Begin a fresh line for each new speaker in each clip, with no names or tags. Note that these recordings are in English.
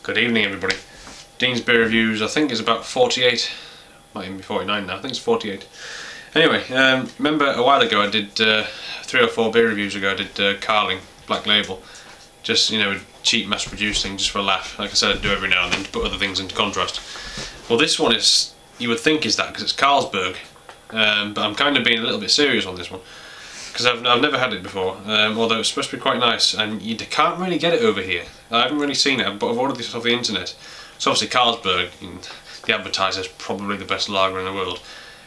Good evening, everybody. Dean's Beer Reviews, I think, is about 48. Might even be 49 now. I think it's 48. Anyway, remember a while ago I did 3 or 4 beer reviews ago. I did Carling Black Label, just, you know, cheap mass-produced thing just for a laugh. Like I said, I'd do every now and then to put other things into contrast. Well, this one is, you would think is that because it's Carlsberg, but I'm kind of being a little bit serious on this one because I've never had it before. Although it's supposed to be quite nice, and you can't really get it over here. I haven't really seen it, but I've ordered this off the internet. So obviously Carlsberg, the advertiser, is probably the best lager in the world.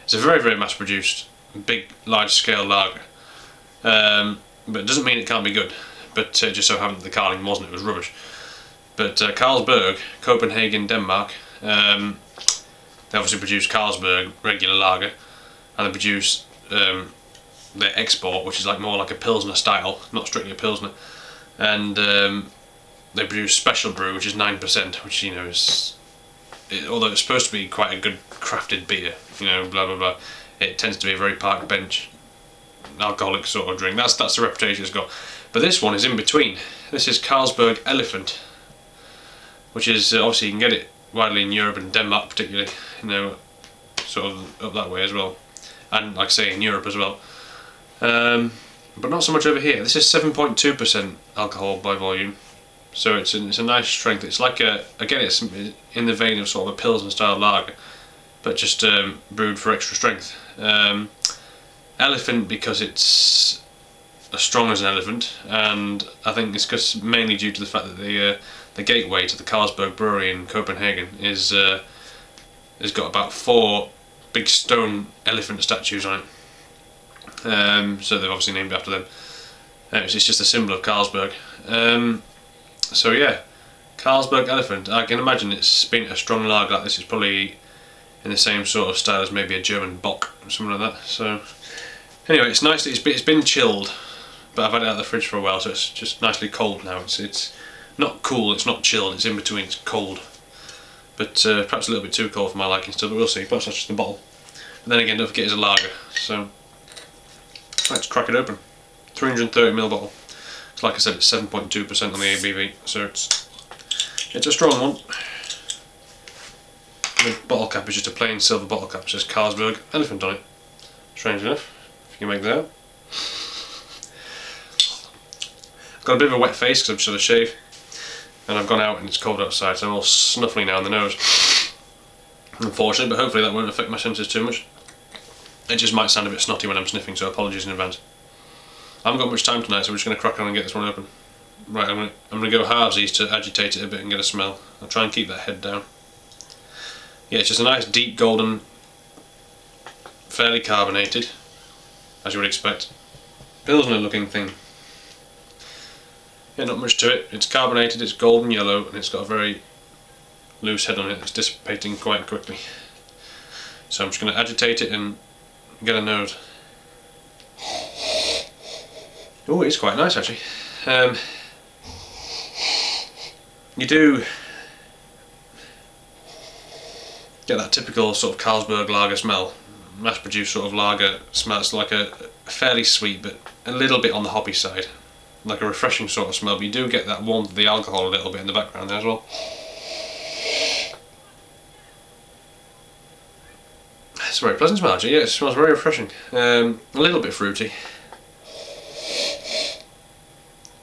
It's a very, very mass-produced, big, large-scale lager. But it doesn't mean it can't be good. But just so happened the Carling wasn't, it was rubbish. But Carlsberg, Copenhagen, Denmark, they obviously produce Carlsberg regular lager, and they produce their export, which is like more like a Pilsner style, not strictly a Pilsner, and they produce special brew, which is 9%, which, you know, is, although it's supposed to be quite a good crafted beer, you know, blah blah blah, it tends to be a very park bench alcoholic sort of drink. That's the reputation it's got. But this one is in between. This is Carlsberg Elephant, which is obviously you can get it widely in Europe and Denmark particularly, you know, sort of up that way as well, and like I say in Europe as well, but not so much over here. This is 7.2% alcohol by volume, so it's a nice strength. It's like again, it's in the vein of sort of a Pilsner style lager, but just brewed for extra strength. Elephant because it's as strong as an elephant, and I think it's mainly due to the fact that the gateway to the Carlsberg brewery in Copenhagen is has got about 4 big stone elephant statues on it. So they've obviously named after them. It's just a symbol of Carlsberg. So yeah, Carlsberg Elephant. I can imagine it's been a strong lager like this. It's probably in the same sort of style as maybe a German Bock or something like that. So anyway, it's nice that it's been chilled, but I've had it out of the fridge for a while, so it's just nicely cold now. It's not cool, it's not chilled, it's in between, it's cold. But perhaps a little bit too cold for my liking still, but we'll see. Perhaps that's just the bottle. And then again, don't forget it's a lager, so let's crack it open. 330ml bottle. So like I said, it's 7.2% on the ABV, so it's a strong one. The bottle cap is just a plain silver bottle cap. It says Carlsberg Elephant on it. Strange enough, if you can make that out. I've got a bit of a wet face because I've just had a shave, and I've gone out and it's cold outside, so I'm all snuffly now in the nose, unfortunately, but hopefully that won't affect my senses too much. It just might sound a bit snotty when I'm sniffing, so apologies in advance. I haven't got much time tonight, so we're just going to crack on and get this one open. Right, I'm going to go halvesies to agitate it a bit and get a smell. I'll try and keep that head down. Yeah, it's just a nice deep golden, fairly carbonated, as you would expect, Pilsner looking thing. Yeah, not much to it. It's carbonated, it's golden yellow, and it's got a very loose head on it that's dissipating quite quickly. So I'm just going to agitate it and get a nose. Oh, it's quite nice actually. You do get that typical sort of Carlsberg lager smell, mass-produced sort of lager smell. It's like a fairly sweet, but a little bit on the hoppy side, like a refreshing sort of smell. But you do get that warmth of the alcohol a little bit in the background there as well. It's a very pleasant smell actually. Yeah, it smells very refreshing. A little bit fruity,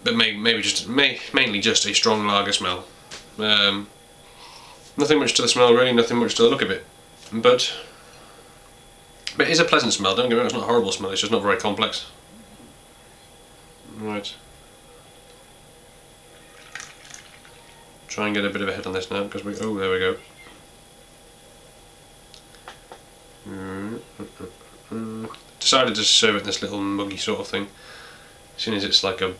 but mainly just a strong lager smell. Nothing much to the smell really, nothing much to the look of it, but it is a pleasant smell. Don't get me wrong, it's not a horrible smell, it's just not very complex. Right, try and get a bit of a head on this now, because oh, there we go. Decided to serve it in this little muggy sort of thing, seeing as it's like a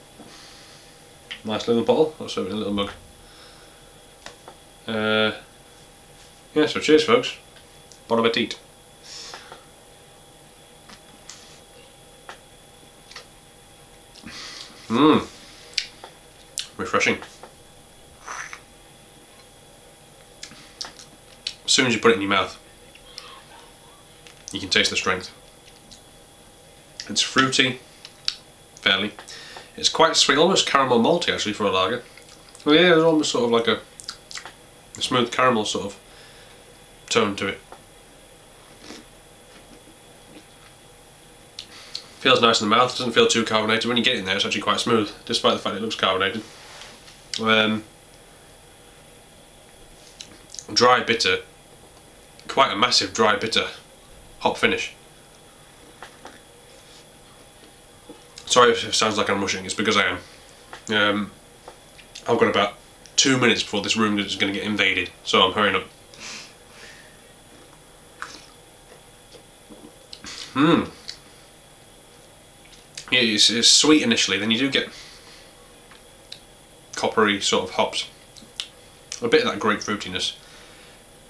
nice little bottle. I'll serve it in a little mug. Yeah, so cheers folks. Bon appetit. Refreshing. As soon as you put it in your mouth, you can taste the strength. It's fruity, fairly. It's quite sweet, almost caramel malty actually for a lager. Well, yeah, it's almost sort of like a a smooth caramel sort of tone to it. Feels nice in the mouth, doesn't feel too carbonated. When you get in there it's actually quite smooth, despite the fact it looks carbonated. Dry bitter, quite a massive dry bitter hop finish. Sorry if it sounds like I'm rushing, it's because I am. I've got about 2 minutes before this room is going to get invaded, so I'm hurrying up. Yeah, it's sweet initially, then you do get coppery sort of hops. A bit of that grapefruitiness.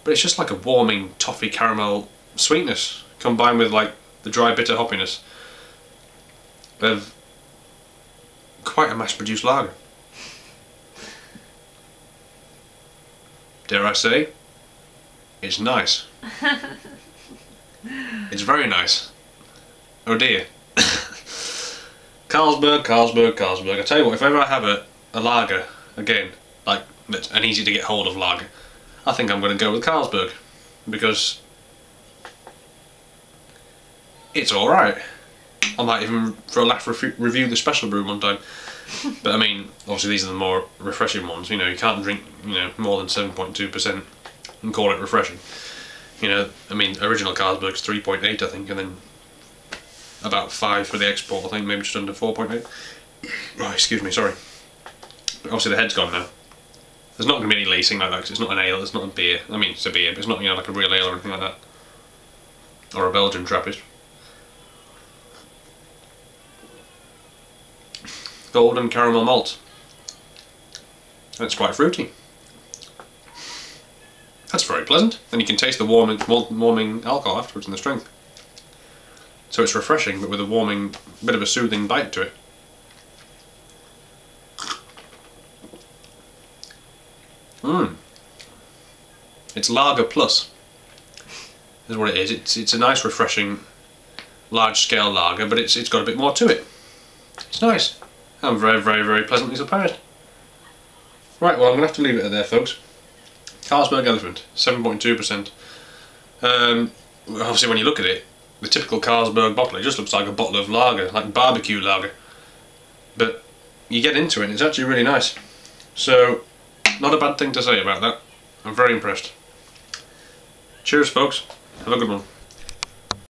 But it's just like a warming toffee caramel sweetness combined with like the dry bitter hoppiness of quite a mass-produced lager. Dare I say, it's nice. It's very nice. Oh dear. Carlsberg, Carlsberg, Carlsberg. I tell you what, if ever I have a lager again, like an easy to get hold of lager, I think I'm going to go with Carlsberg, because it's alright. I might even, for a laugh, review the special brew one time. But I mean, obviously these are the more refreshing ones. You know, you can't drink, you know, more than 7.2% and call it refreshing. You know, I mean, original Carlsberg's 3.8, I think, and then about 5 for the export, I think, maybe just under 4.8. Oh, excuse me, sorry. But obviously the head's gone now. There's not going to be any lacing like that, because it's not an ale, it's not a beer. I mean, it's a beer, but it's not, you know, like a real ale or anything like that. Or a Belgian Trappist. Golden caramel malt. And it's quite fruity. That's very pleasant. And you can taste the warming alcohol afterwards in the strength. So it's refreshing, but with a warming, bit of a soothing bite to it. It's lager plus, is what it is. It's a nice, refreshing, large-scale lager, but it's got a bit more to it. It's nice. I'm very, very, very pleasantly surprised. Right, well, I'm going to have to leave it there, folks. Carlsberg Elephant, 7.2%. Obviously, when you look at it, the typical Carlsberg bottle, it just looks like a bottle of lager, like barbecue lager. But you get into it, and it's actually really nice. So, not a bad thing to say about that. I'm very impressed. Cheers, folks. Have a good one.